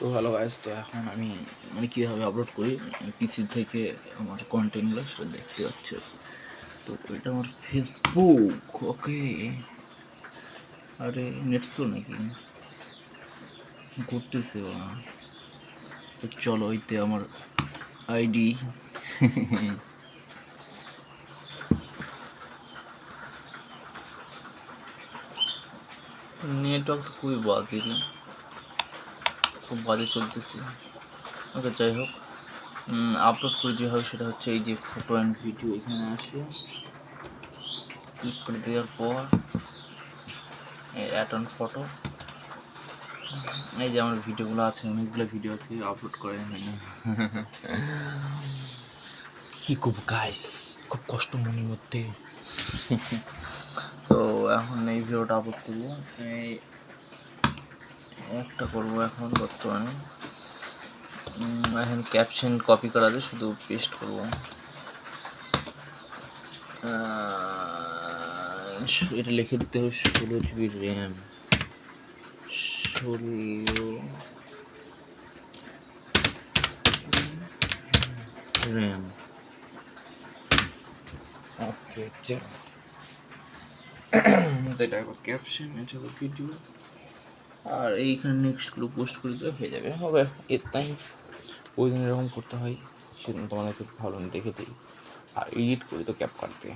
তো hello guys, তো এখন আমি মানে কীভাবে আপলোড করি পিসি থেকে আমার কন্টেন্টগুলো সেটা দেখতে পাচ্ছে। তো এটা আমার ফেসবুক। ওকে, আরে নেট স্লো নাকি ঘুরতেছে ওরা। তো চলো ওইতে আমার আইডি নেটওয়ার্ক তো খুবই বাজে, খুব বাজে চলতেছে। ওকে, যাই হোক, আপলোড করে যেভাবে সেটা হচ্ছে এই যে ফটো অ্যান্ড ভিডিও, এখানে আসে ক্লিক করে দেওয়ার পর অ্যাড অন ফটো, এই যে আমার ভিডিওগুলো আছে, অনেকগুলো ভিডিও আছে আপলোড করে না। কি করবো গাইস, খুব কষ্ট মনের মধ্যে। তো এখন এই ভিডিওটা আপলোড করবো, এই একটা করবো এখন বর্তমানে। এখন ক্যাপশন কপি করা যায়, শুধু পেস্ট করবো। এটা লিখে দিতে হবে 16 জিবি র্যাম, 16 র্যাম। ওকে, চলো এটা ক্যাপশন, এটা ভিডিও, আর এইখানে নেক্সটগুলো পোস্ট করে দিলে হয়ে যাবে। হবে এর টাইম ওই দিন এরকম করতে হয়, সেদিন তোমাদেরকে ভালো দেখে দিই। আর এডিট করি তো ক্যাপকাট দিয়ে।